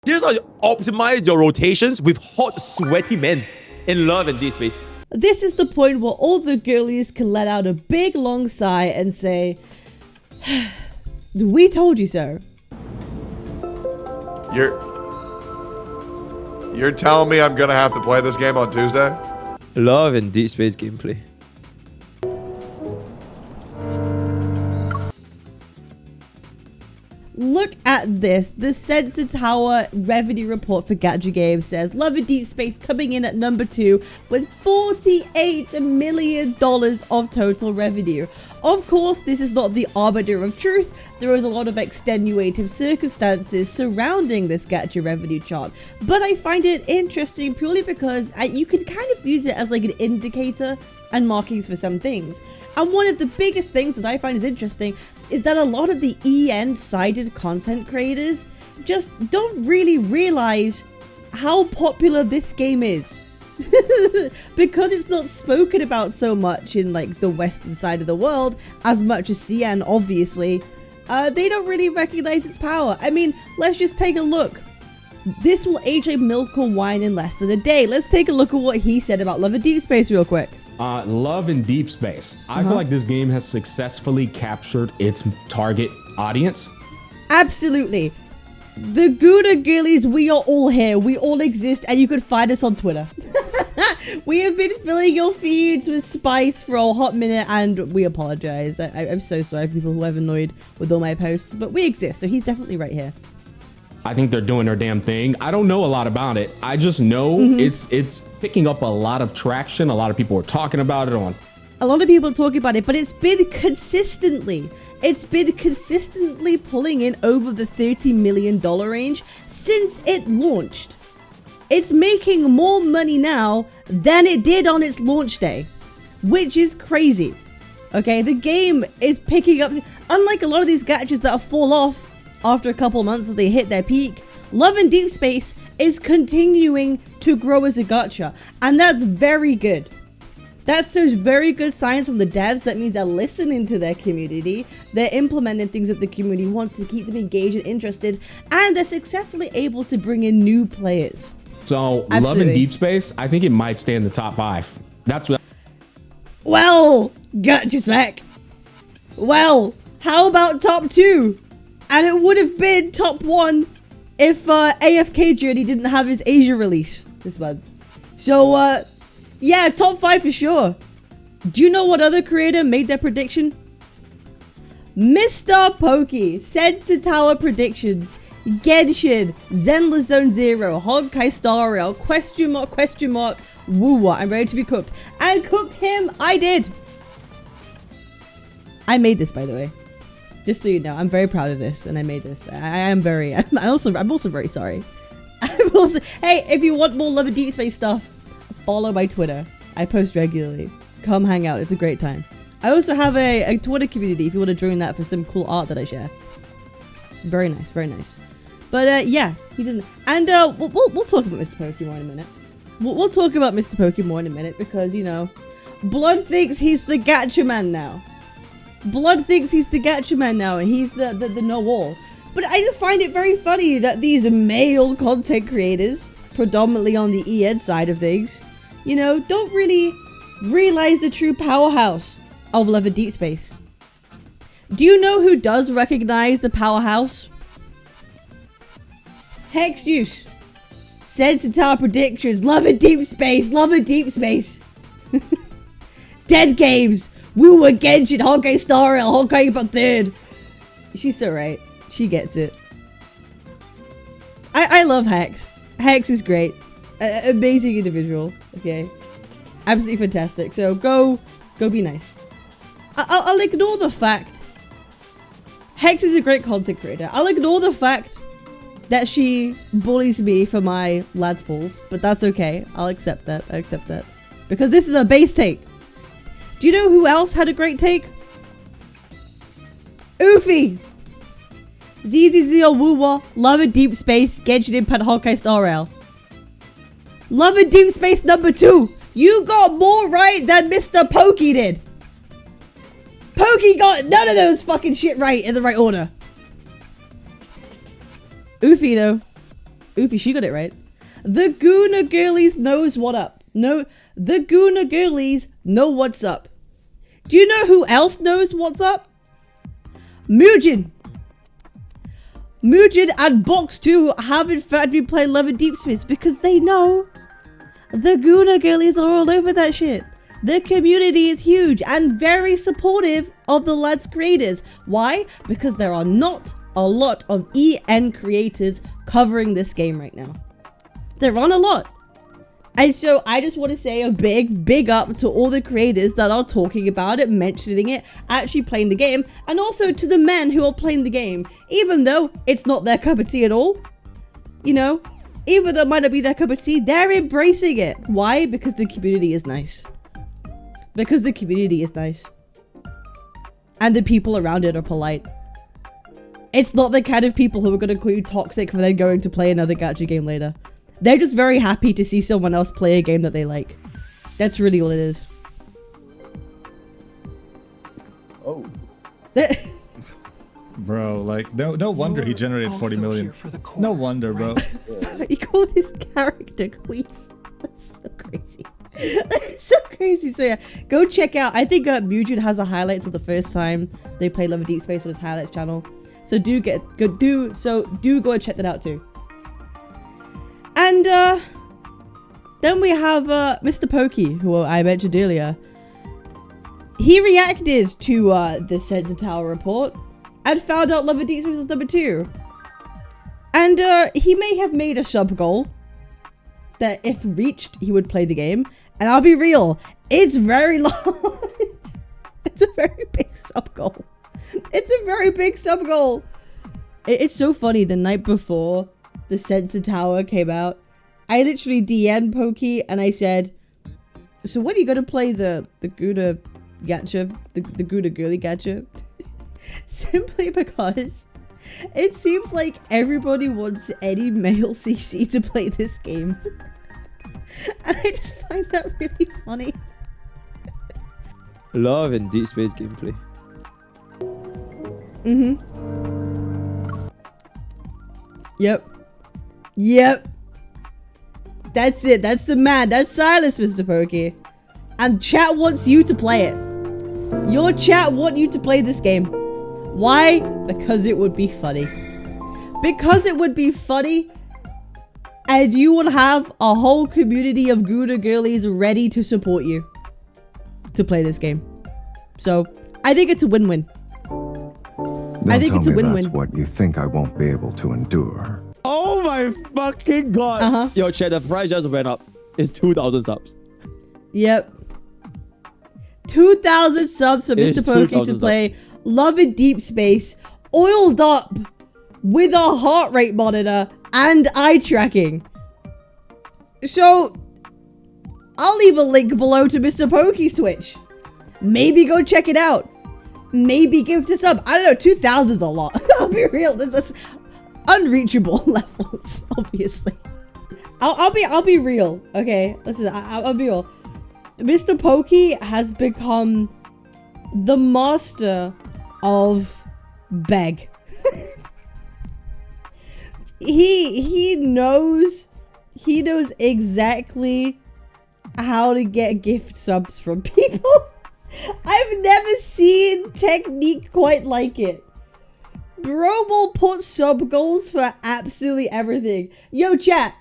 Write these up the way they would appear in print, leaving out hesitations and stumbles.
Here's how you optimize your rotations with hot, sweaty men in love and Deepspace. This is the point where all the girlies can let out a big long sigh and say, we told you so. You're telling me I'm gonna have to play this game on Tuesday? Love and Deepspace gameplay. Look at this. The Sensor Tower revenue report for Gacha Games says Love and Deepspace coming in at number 2 with $48 million of total revenue. Of course, this is not the arbiter of truth. There is a lot of extenuating circumstances surrounding this Gacha revenue chart, but I find it interesting purely because you can kind of use it as like an indicator and markings for some things. And one of the biggest things that I find is interesting is that a lot of the EN-sided content creators just don't really realize how popular this game is. Because it's not spoken about so much in like the western side of the world as much as CN, obviously. They don't really recognize its power. I mean, let's just take a look. This will age a milk or wine in less than a day. Let's take a look at what he said about Love and Deepspace real quick. Love and Deepspace. I feel like this game has successfully captured its target audience. Absolutely. The Gouda Girlies, we are all here. We all exist, and you can find us on Twitter. We have been filling your feeds with spice for a hot minute, and we apologize. I'm so sorry for people who have annoyed with all my posts, but we exist, so he's definitely right here. I think they're doing their damn thing. I don't know a lot about it. I just know it's picking up a lot of traction. A lot of people are talking about it on. A lot of people are talking about it, but it's been consistently pulling in over the $30 million range since it launched. It's making more money now than it did on its launch day, which is crazy. Okay, the game is picking up. Unlike a lot of these gachas that fall off after a couple months that they hit their peak, Love and Deepspace is continuing to grow as a gacha, and that's very good. That's those very good signs from the devs. That means they're listening to their community, they're implementing things that the community wants to keep them engaged and interested, and they're successfully able to bring in new players. So Absolutely. Love and Deepspace, I think it might stay in the top 5. That's what. Well, gacha smack. Well, how about top 2? And it would have been top 1 if AFK Journey didn't have his Asia release this month. So, yeah, top 5 for sure. Do you know what other creator made their prediction? MrPokke, Sensor Tower predictions, Genshin, Zenless Zone Zero, Honkai Star Rail, question mark, woo-wah, I'm ready to be cooked. And cooked him, I did. I made this, by the way. Just so you know, I'm very proud of this, and I made this. I'm also very sorry. Hey, if you want more Love and Deepspace stuff, follow my Twitter. I post regularly. Come hang out. It's a great time. I also have a Twitter community if you want to join that for some cool art that I share. Very nice, very nice. But yeah, he didn't. And we'll talk about MrPokke more in a minute. We'll talk about MrPokke more in a minute because, you know, Blood thinks he's the gacha man now. Blood thinks he's the gacha man now, and he's the know-all. But I just find it very funny that these male content creators, predominantly on the EN side of things, you know, don't really realize the true powerhouse of Love and Deepspace. Do you know who does recognize the powerhouse? Hex Juice. Sensor Tower predictions. Love and Deepspace. Love and Deepspace. Dead Games. Woo were Genshin. Honkai Star Rail. Honkai about 3rd. She's so right. She gets it. I love Hex. Hex is great. Amazing individual. Okay. Absolutely fantastic. So go be nice. I'll ignore the fact Hex is a great content creator. I'll ignore the fact that she bullies me for my lads balls, but that's okay. I'll accept that. I accept that. Because this is a base take. Do you know who else had a great take? Oofy! ZZZ Woo-Wah, Love and Deepspace, Genshin Impact, Honkai Star Rail. Love and Deepspace number 2. You got more right than MrPokke did. Pokke got none of those fucking shit right in the right order. Oofy though. Oofy, she got it right. The Gooner Girlies knows what up. No, the Gooner Girlies know what's up. Do you know who else knows what's up? Mugen. Mugen and Box 2 have in fact been playing Love and Deepspace because they know the Gooner Girlies are all over that shit. The community is huge and very supportive of the lads' creators. Why? Because there are not a lot of EN creators covering this game right now. There aren't a lot. And so I just want to say a big up to all the creators that are talking about it, mentioning it, actually playing the game, and also to the men who are playing the game, even though it's not their cup of tea at all. You know, even though it might not be their cup of tea, they're embracing it. Why? Because the community is nice. Because the community is nice. And the people around it are polite. It's not the kind of people who are going to call you toxic for then going to play another gacha game later. They're just very happy to see someone else play a game that they like. That's really all it is. Oh. Bro, like, no wonder he generated 40 million. No wonder, bro. He called his character Queef. That's so crazy. That's so crazy. So yeah, go check out. I think Mugen has the highlights of the first time they played Love and Deepspace on his highlights channel. So do go and check that out too. And then we have MrPokke, who I mentioned earlier. He reacted to the Sensor Tower report and found out Love and Deepspace was number 2. And he may have made a sub goal that if reached, he would play the game. And I'll be real, it's very large. It's a very big sub goal. It's a very big sub goal. It's so funny. The night before the Sensor Tower came out, I literally DM'd Pokke and I said, so when are you going to play the Gouda Gacha? The Gouda Girly Gacha? Simply because it seems like everybody wants any male CC to play this game. And I just find that really funny. Love and Deepspace gameplay. Yep. That's it. That's the man. That's Silas, MrPokke. And chat wants you to play it. Your chat want you to play this game. Why? Because it would be funny. Because it would be funny. And you will have a whole community of Gouda girlies ready to support you to play this game. So, I think it's a win-win. I think it's a win-win. That's what you think I won't be able to endure. Oh my fucking god. Yo, chat, the price just went up. It's 2,000 subs. Yep. 2,000 subs for MrPokke to play Love in Deepspace, oiled up with a heart rate monitor and eye tracking. So, I'll leave a link below to MrPokke's Twitch. Maybe go check it out. Maybe give to sub. I don't know, 2,000 is a lot. I'll be real. That's unreachable levels, obviously. I'll be real. Okay, listen. I'll be real. MrPokke has become the master of beg. he knows exactly how to get gift subs from people. I've never seen technique quite like it. Bro will put sub goals for absolutely everything. Yo chat.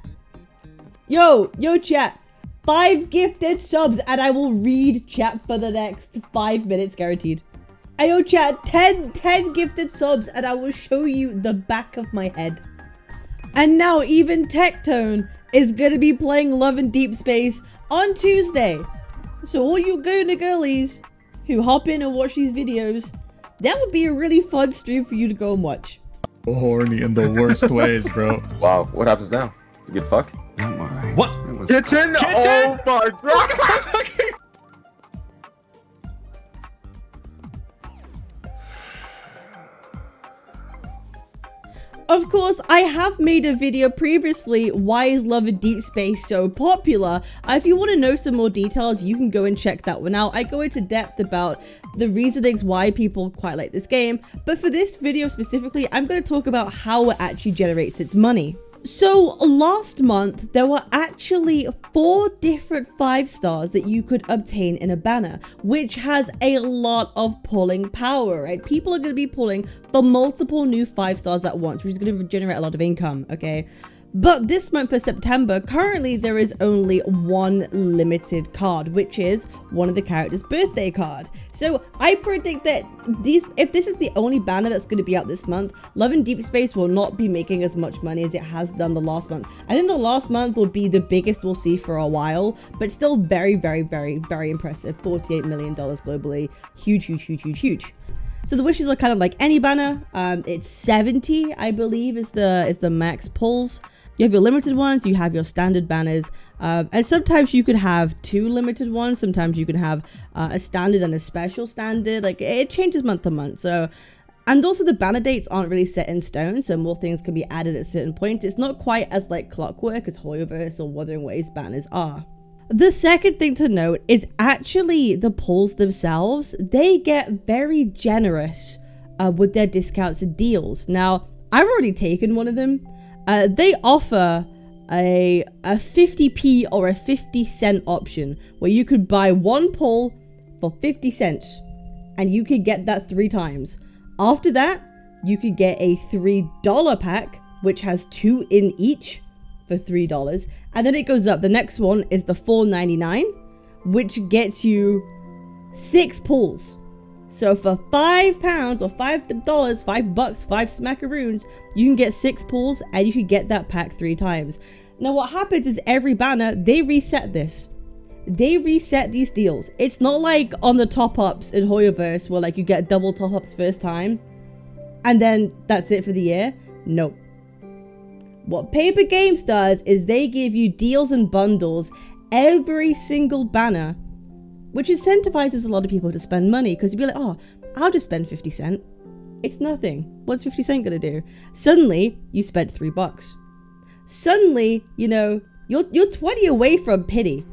Yo chat. 5 gifted subs and I will read chat for the next 5 minutes guaranteed. Ayo chat, 10 gifted subs and I will show you the back of my head. And now even Tectone is going to be playing Love and Deepspace on Tuesday. So all you Gona girlies who hop in and watch these videos, that would be a really fun stream for you to go and watch. Horny in the worst ways, bro. Wow, what happens now? You get fucked? Don't worry. What? Kitten? Oh my god! Of course, I have made a video previously, why is Love and Deepspace so popular? If you want to know some more details, you can go and check that one out. I go into depth about the reasonings why people quite like this game, but for this video specifically, I'm going to talk about how it actually generates its money. So last month, there were actually 4 different 5 stars that you could obtain in a banner, which has a lot of pulling power, right? People are going to be pulling for multiple new 5 stars at once, which is going to generate a lot of income, okay? But this month for September, currently there is only 1 limited card, which is one of the characters' birthday card. So I predict that if this is the only banner that's going to be out this month, Love and Deepspace will not be making as much money as it has done the last month. I think the last month will be the biggest we'll see for a while, but still very, very, very, very impressive. $48 million globally. Huge, huge, huge, huge, huge. So the wishes are kind of like any banner. It's 70, I believe, is the max pulls. You have your limited ones, you have your standard banners, and sometimes you could have 2 limited ones, sometimes you can have a standard and a special standard, like it changes month to month. So, and also the banner dates aren't really set in stone, so more things can be added at certain points. It's not quite as like clockwork as Hoyoverse or Wuthering Waves banners are. The second thing to note is actually the pulls themselves. They get very generous with their discounts and deals. Now, I've already taken one of them. They offer a 50p or a 50-cent option where you could buy 1 pull for 50 cents and you could get that 3 times. After that, you could get a $3 pack, which has 2 in each for $3. And then it goes up. The next one is the $4.99, which gets you 6 pulls. So for £5 or $5, $5, 5 smackaroons, you can get 6 pulls and you can get that pack 3 times. Now what happens is every banner, they reset this. They reset these deals. It's not like on the top-ups in Hoyoverse where like you get double top-ups first time and then that's it for the year. Nope. What Paper Games does is they give you deals and bundles every single banner, which incentivizes a lot of people to spend money because you'd be like, oh, I'll just spend 50 cents. It's nothing. What's 50 cents gonna do? Suddenly, you spent $3. Suddenly, you know, you're 20 away from pity.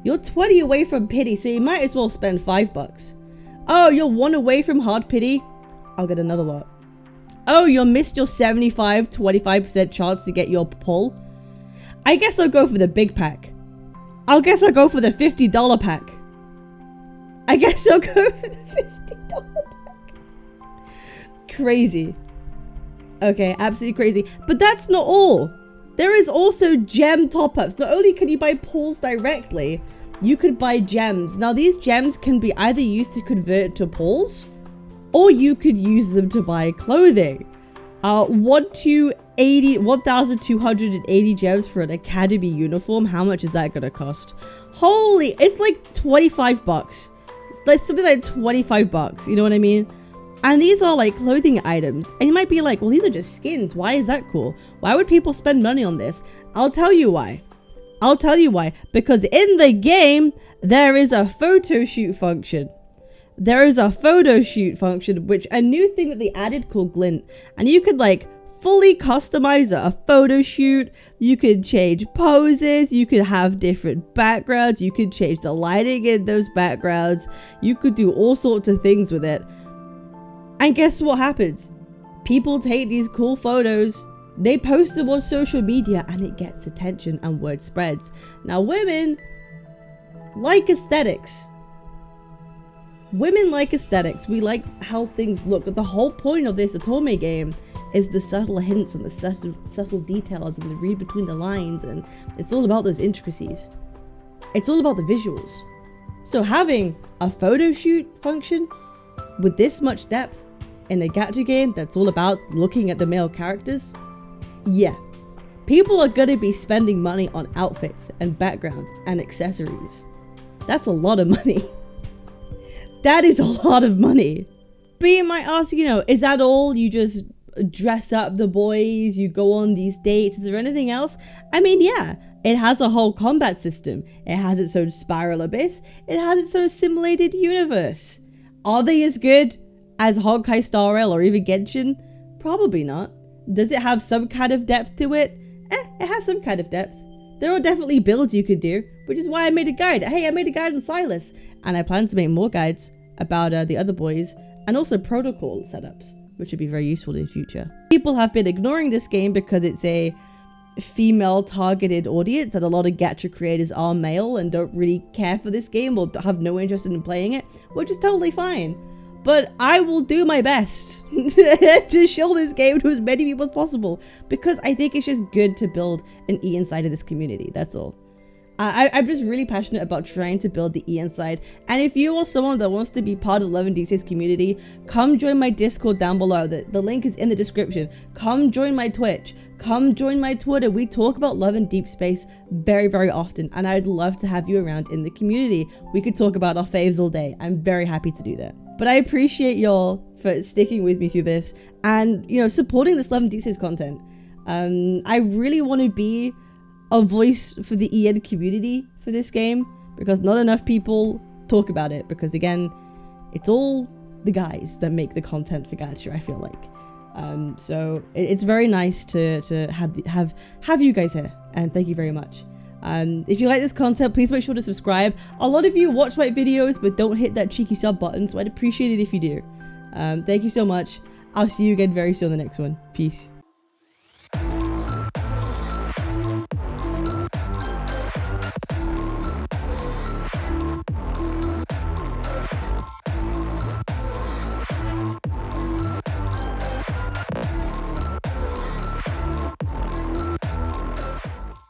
You're 20 away from pity, so you might as well spend $5. Oh, you're 1 away from hard pity? I'll get another lot. Oh, you missed your 25% chance to get your pull? I guess I'll go for the big pack. I guess I'll go for the $50 pack. I guess I'll go for the $50 pack. Crazy. Okay, absolutely crazy. But that's not all. There is also gem top-ups. Not only can you buy pulls directly, you could buy gems. Now, these gems can be either used to convert to pulls, or you could use them to buy clothing. 1,280 gems for an academy uniform. How much is that gonna cost? Holy, it's like $25. It's like something like $25, you know what I mean? And these are like clothing items. And you might be like, well, these are just skins. Why is that cool? Why would people spend money on this? I'll tell you why. I'll tell you why. Because in the game, there is a photo shoot function. There is a photo shoot function, which a new thing that they added called Glint. And you could like fully customize a photo shoot. You could change poses. You could have different backgrounds. You could change the lighting in those backgrounds. You could do all sorts of things with it. And guess what happens? People take these cool photos, they post them on social media, and it gets attention and word spreads. Now, women like aesthetics. Women like aesthetics. We like how things look. But the whole point of this Atome game is the subtle hints and the subtle details and the read between the lines, and it's all about those intricacies. It's all about the visuals. So having a photo shoot function with this much depth in a gacha game that's all about looking at the male characters, yeah, people are gonna be spending money on outfits and backgrounds and accessories. That's a lot of money. That is a lot of money. But you might ask, you know, is that all? You just dress up the boys, you go on these dates, is there anything else? I mean, yeah, it has a whole combat system. It has its own spiral abyss. It has its own simulated universe. Are they as good as Honkai Star Rail or even Genshin? Probably not. Does it have some kind of depth to it? It has some kind of depth. There are definitely builds you could do, which is why I made a guide. Hey, I made a guide on Silas, and I plan to make more guides about the other boys, and also protocol setups, which would be very useful in the future. People have been ignoring this game because it's a female targeted audience, and a lot of gacha creators are male and don't really care for this game or have no interest in playing it, which is totally fine. But I will do my best to show this game to as many people as possible, because I think it's just good to build an E inside of this community. That's all. I'm just really passionate about trying to build the E inside. And if you are someone that wants to be part of the Love and Deepspace community, come join my Discord down below. The link is in the description. Come join my Twitch. Come join my Twitter. We talk about Love and Deepspace very, very often, and I'd love to have you around in the community. We could talk about our faves all day. I'm very happy to do that. But I appreciate y'all for sticking with me through this and, you know, supporting this Love and Deepspace content. I really want to be a voice for the EN community for this game, because not enough people talk about it, because again, it's all the guys that make the content for Gacha, I feel like. So it's very nice to have you guys here, and thank you very much. If you like this content, please make sure to subscribe. A lot of you watch my videos but don't hit that cheeky sub button, so I'd appreciate it if you do. Thank you so much. I'll see you again very soon in the next one. Peace.